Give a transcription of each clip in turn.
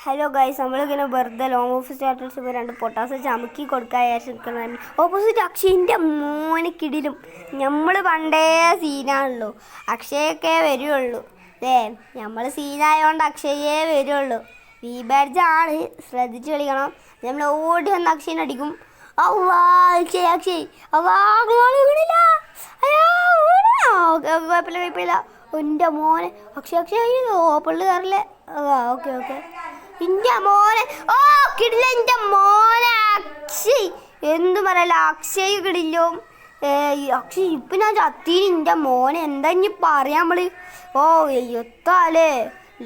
Hello guys, നമ്മളിങ്ങനെ വെറുതെ long of starters രണ്ട് പൊട്ടാസ് ചമുക്കി കൊടുക്കാൻ ഓപ്പോസിറ്റ് അക്ഷയിൻ്റെ മോനക്കിടിലും നമ്മൾ പണ്ടേ സീനാണല്ലോ. അക്ഷയൊക്കെ വരുള്ളൂ. നമ്മൾ സീനായതുകൊണ്ട് അക്ഷയേ വരുള്ളൂ. വി ബാഡ്ജാണ്, ശ്രദ്ധിച്ച് കളിക്കണം. നമ്മൾ ഓടി വന്ന് അക്ഷയനടിക്കും. അക്ഷയ് കുഴപ്പമില്ല. എൻ്റെ മോനെ അക്ഷയ ഓപ്പണിൽ കയറില്ലേ? ഓക്കെ എൻ്റെ മോനെ കിടില്ല. എൻ്റെ മോനെ അക്ഷയ് എന്ത് പറയല, അക്ഷയ് കിടില്ലോ. അക്ഷയ് ഇപ്പം ഞാൻ ചത്തീന്. എൻ്റെ മോനെ എന്താ ഇനി പറയാം നമ്മൾ? എത്താലേ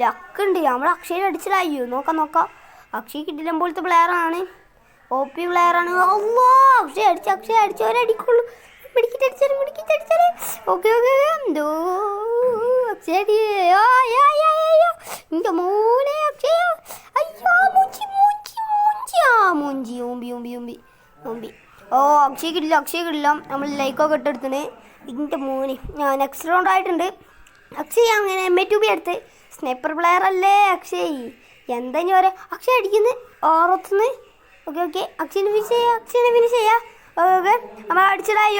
ലക്കുണ്ട്. നമ്മൾ അക്ഷയ് അടിച്ചില്ലായോ? നോക്കാം. അക്ഷയ് കിടില്ല പോലത്തെ പ്ലെയറാണ്, OP പ്ലെയറാണ്. അക്ഷയ് അടിച്ചവരടിക്കുള്ളൂ. പിടിക്കിട്ടടിച്ചാല് ഓക്കെ എന്തോ അക്ഷയ എൻ്റെ മോനെ അക്ഷയ. അയ്യോ മൂഞ്ചി. അക്ഷയ് കിടില്ല. നമ്മൾ ലൈക്കൊക്കെ ഇട്ടെടുത്തിന്. ഇതിൻ്റെ മോനെ ഞാൻ നെക്സ്റ്റ് റൗണ്ട് ആയിട്ടുണ്ട്. അക്ഷയ് അങ്ങനെ MA2B എടുത്ത് സ്നൈപ്പർ പ്ലെയർ അല്ലേ അക്ഷയ്? എന്താ ഇനി പറയാ? അക്ഷയ് അടിക്കുന്നത് ഓറത്തുനിന്ന്. ഓക്കെ അക്ഷയനെ ഫിനിഷ് ചെയ്യാം. ഓക്കെ നമ്മൾ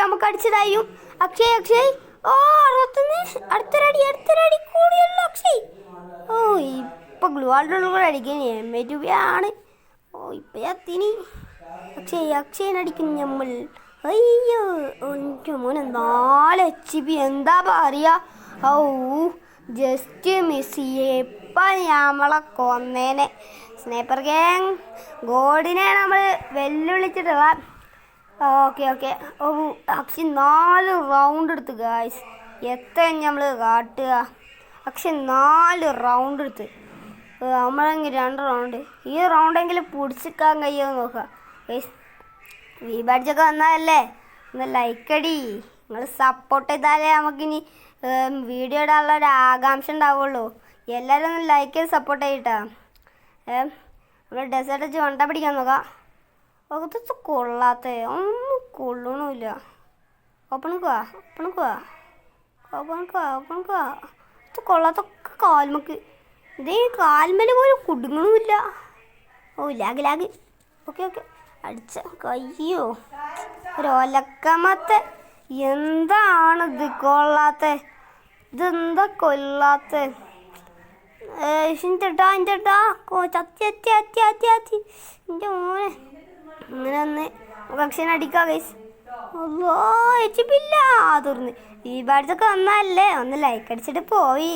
നമുക്ക് അടിച്ചതായും അക്ഷയ് അറുപത്തൊന്ന്. അടുത്തൊരടി കൂടിയല്ലോ അക്ഷയ്. ഇപ്പം ഗ്ലൂ ആൾട്ടുള്ള കൂടെ അടിക്കാൻ MA2B ആണ്. ഇപ്പം ചത്തിന് അക്ഷയനടിക്കും നമ്മൾ. അയ്യോ എൻ്റെ മോനെ 4 HP. എന്താ പറയുക? ജസ്റ്റ് മിസ് ഇപ്പം നമ്മളെ കൊന്നേനെ. സ്നൈപ്പർ ഗ്യാങ് ഗോഡിനെ നമ്മൾ വെല്ലുവിളിച്ചിട്ടുള്ള. ഓക്കെ അക്ഷയ് 4 റൗണ്ട് എടുത്ത് ഗായ്സ്. എത്ര നമ്മൾ കാട്ടുക? അക്ഷയ് 4 റൗണ്ട് എടുത്ത്. നമ്മളെങ്കിൽ 2 റൗണ്ട്. ഈ റൗണ്ടെങ്കിലും പിടിച്ചിക്കാൻ കഴിയുമോ നോക്കാം ഗൈസ്. വി ബാഡ്ജൊക്കെ വന്നാലല്ലേ ഒന്ന് ലൈക്കടി. നിങ്ങൾ സപ്പോർട്ട് ചെയ്താലേ നമുക്കിനി വീഡിയോ ഇടാനുള്ള ഒരു ആകാംക്ഷ ഉണ്ടാവുള്ളൂ. എല്ലാവരും ഒന്ന് ലൈക്ക് ചെയ്ത് സപ്പോർട്ട് ചെയ്യട്ടാ. നമ്മൾ ഡെസേർട്ട് വെച്ച് വണ്ട പിടിക്കാൻ നോക്കാം. അകത്ത് കൊള്ളാത്ത ഒന്നും കൊള്ളണമില്ല. ഓപ്പണിക്കുക കൊള്ളാത്തൊക്കെ കാൽമക്ക്. ഇതേ കാൽമല് പോലും കുടുങ്ങണമില്ല. ലാഗ് ഓക്കെ അടിച്ച കയ്യോ ഒലക്കമത്തെ. എന്താണിത് കൊള്ളാത്ത? ഇതെന്താ കൊള്ളാത്ത? ചേട്ടാ ചത്തി എൻ്റെ മോനെ. ഇങ്ങനെ ഒന്ന് അക്ഷയനെ അടിക്കാം ഗൈസ്. HP ഇല്ല. തുറന്ന് ഈ ബാഡ്ജൊക്കെ വന്നാലേ ഒന്ന് ലൈക്ക് അടിച്ചിട്ട് പോയി.